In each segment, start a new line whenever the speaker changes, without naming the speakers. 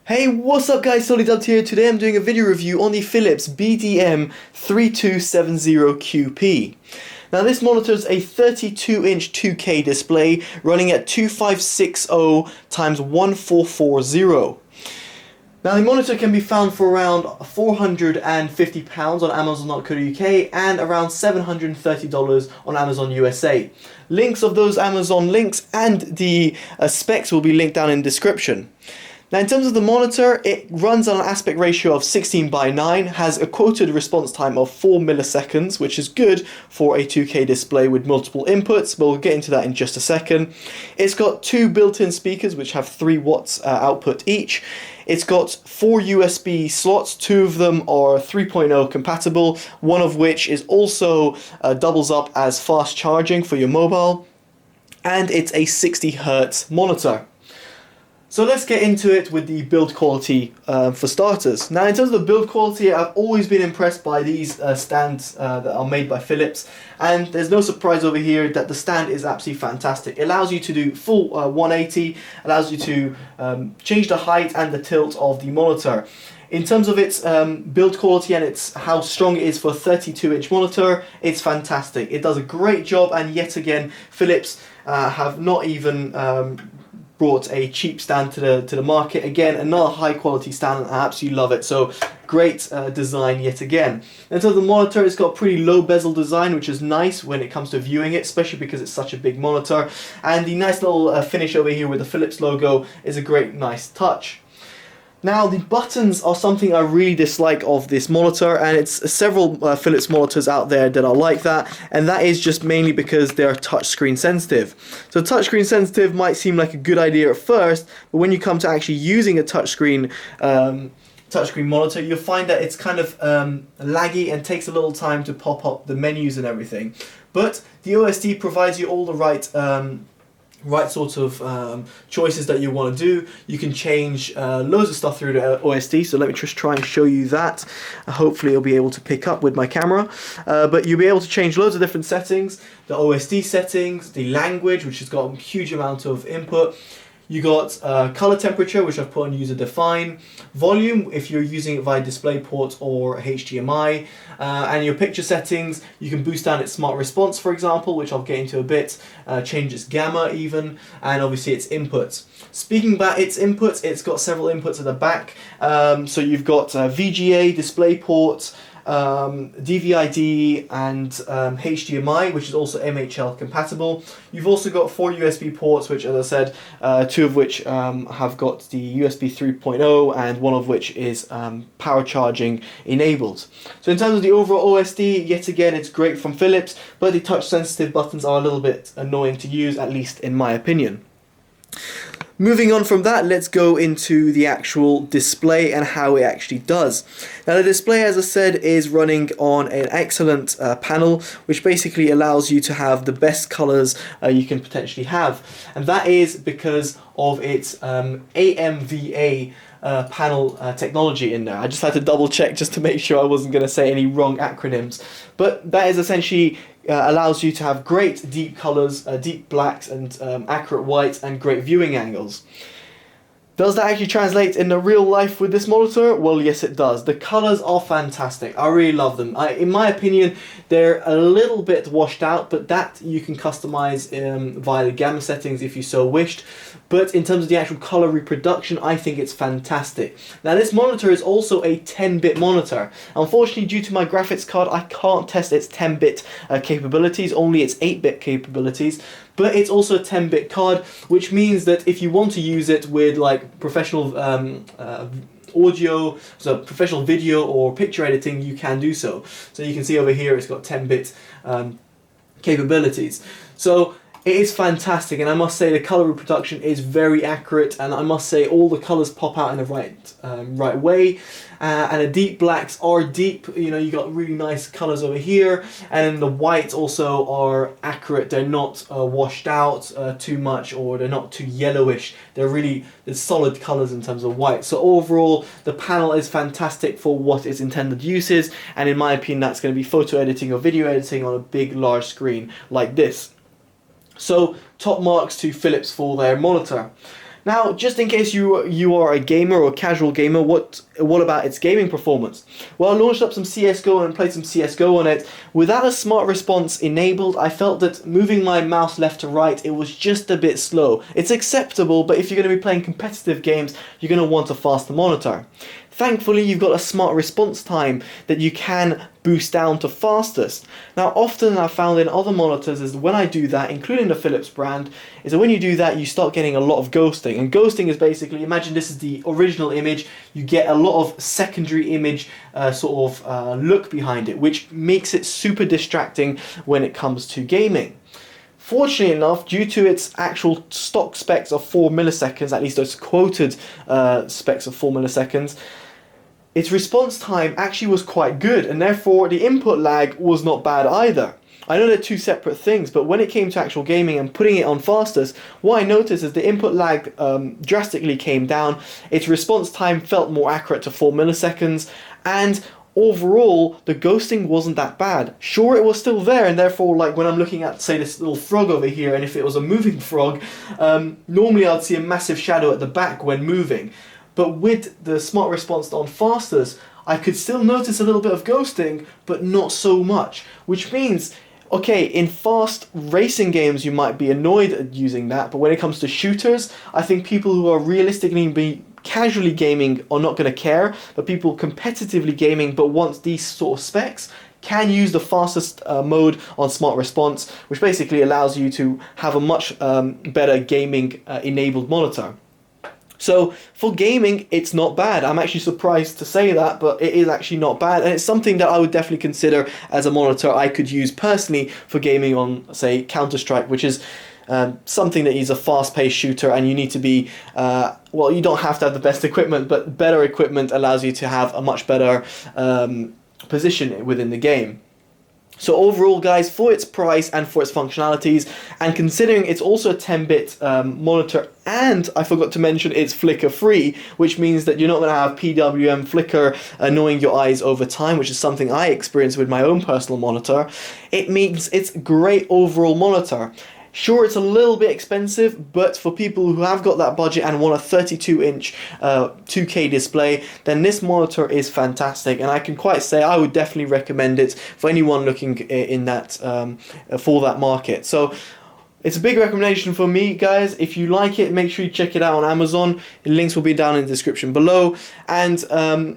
Hey, what's up guys, Totallydubbed here. Today I'm doing a video review on the Philips BDM3270QP. Now this monitor is a 32-inch 2K display running at 2560 x 1440. Now the monitor can be found for around £450 on Amazon.co.uk and around $730 on Amazon USA. Links of those Amazon links and the specs will be linked down in the description. Now in terms of the monitor, it runs on an aspect ratio of 16:9, has a quoted response time of 4 milliseconds, which is good for a 2K display with multiple inputs, but we'll get into that in just a second. It's got two built-in speakers which have 3 watts output each. It's got 4 USB slots, 2 of them are 3.0 compatible, one of which is also doubles up as fast charging for your mobile, and it's a 60 Hz monitor. So let's get into it with the build quality for starters. Now in terms of the build quality, I've always been impressed by these stands that are made by Philips, and there's no surprise over here that the stand is absolutely fantastic. It allows you to do full 180, allows you to change the height and the tilt of the monitor. In terms of its build quality and how strong it is for a 32-inch monitor, it's fantastic. It does a great job, and yet again Philips have not even brought a cheap stand to the market. Again, another high quality stand, and I absolutely love it. So great design yet again. And so the monitor, it's got a pretty low bezel design, which is nice when it comes to viewing it, especially because it's such a big monitor. And the nice little finish over here with the Philips logo is a great nice touch. Now the buttons are something I really dislike of this monitor, and it's several Philips monitors out there that are like that, and that is just mainly because they're touchscreen sensitive. So touchscreen sensitive might seem like a good idea at first, but when you come to actually using a touchscreen monitor, you'll find that it's kind of laggy and takes a little time to pop up the menus and everything. But the OSD provides you all the right sort of choices that you want to do. You can change loads of stuff through the OSD, so let me just try and show you that. Hopefully you'll be able to pick up with my camera, but you'll be able to change loads of different settings, the OSD settings, the language, which has got a huge amount of input. You got color temperature, which I've put on user define, volume if you're using it via DisplayPort or HDMI, and your picture settings. You can boost down its smart response, for example, which I'll get into a bit, change its gamma even, and obviously its inputs. Speaking about its inputs, it's got several inputs at the back. So you've got VGA, DisplayPort, DVI-D and HDMI, which is also MHL compatible. You've also got 4 USB ports, which, as I said, 2 of which have got the USB 3.0 and one of which is power charging enabled. So in terms of the overall OSD, yet again it's great from Philips, but the touch sensitive buttons are a little bit annoying to use, at least in my opinion. Moving on from that, let's go into the actual display and how it actually does. Now the display, as I said, is running on an excellent panel, which basically allows you to have the best colors you can potentially have, and that is because of its AMVA panel technology in there. I just had to double check just to make sure I wasn't going to say any wrong acronyms, but that is essentially allows you to have great deep colors, deep blacks and accurate whites and great viewing angles. Does that actually translate in the real life with this monitor? Well, yes it does. The colors are fantastic. I really love them. In my opinion, they're a little bit washed out, but that you can customize via the gamma settings if you so wished. But in terms of the actual color reproduction, I think it's fantastic. Now this monitor is also a 10-bit monitor. Unfortunately, due to my graphics card, I can't test its 10-bit capabilities, only its 8-bit capabilities. But it's also a 10-bit card, which means that if you want to use it with like professional audio, so professional video or picture editing, you can do so. So you can see over here it's got 10-bit capabilities. So it is fantastic, and I must say the color reproduction is very accurate, and I must say all the colors pop out in the right way, and the deep blacks are deep. You know, you got really nice colors over here, and then the whites also are accurate. They're not washed out too much, or they're not too yellowish. They're solid colors in terms of white. So overall, the panel is fantastic for what its intended use is, and in my opinion, that's going to be photo editing or video editing on a big, large screen like this. So top marks to Philips for their monitor. Now, just in case you are a gamer or a casual gamer, what about its gaming performance? Well, I launched up some CSGO and played some CSGO on it. Without a smart response enabled, I felt that moving my mouse left to right, it was just a bit slow. It's acceptable, but if you're going to be playing competitive games, you're going to want a faster monitor. Thankfully, you've got a smart response time that you can boost down to fastest. Now, often I've found in other monitors is when I do that, including the Philips brand, is that when you do that, you start getting a lot of ghosting. And ghosting is basically, imagine this is the original image, you get a lot of secondary image look behind it, which makes it super distracting when it comes to gaming. Fortunately enough, due to its actual stock specs of 4 milliseconds, at least those quoted specs of 4 milliseconds, its response time actually was quite good, and therefore the input lag was not bad either. I know they're two separate things, but when it came to actual gaming and putting it on fastest, what I noticed is the input lag drastically came down, its response time felt more accurate to 4 milliseconds, and overall, the ghosting wasn't that bad. Sure, it was still there, and therefore, like when I'm looking at, say, this little frog over here, and if it was a moving frog, normally I'd see a massive shadow at the back when moving. But with the smart response on fastest, I could still notice a little bit of ghosting, but not so much. Which means, okay, in fast racing games you might be annoyed at using that, but when it comes to shooters, I think people who are realistically casually gaming are not going to care, but people competitively gaming but want these sort of specs can use the fastest mode on smart response, which basically allows you to have a much better gaming enabled monitor. So for gaming, it's not bad. I'm actually surprised to say that, but it is actually not bad, and it's something that I would definitely consider as a monitor I could use personally for gaming on, say, Counter-Strike, which is something that is a fast-paced shooter, and you need to be, well, you don't have to have the best equipment, but better equipment allows you to have a much better position within the game. So overall, guys, for its price and for its functionalities, and considering it's also a 10-bit monitor, and I forgot to mention it's flicker free, which means that you're not going to have PWM flicker annoying your eyes over time, which is something I experienced with my own personal monitor. It means it's a great overall monitor. Sure, it's a little bit expensive, but for people who have got that budget and want a 32-inch 2K display, then this monitor is fantastic, and I can quite say I would definitely recommend it for anyone looking in that for that market. So it's a big recommendation for me, guys. If you like it, make sure you check it out on Amazon. The links will be down in the description below. And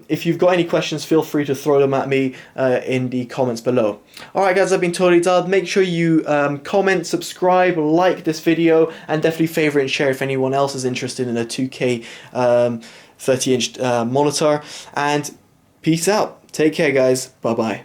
if you've got any questions, feel free to throw them at me in the comments below. Alright guys, I've been Totally Dubbed. Make sure you comment, subscribe, like this video, and definitely favorite and share if anyone else is interested in a 2K 30-inch monitor. And peace out. Take care, guys. Bye-bye.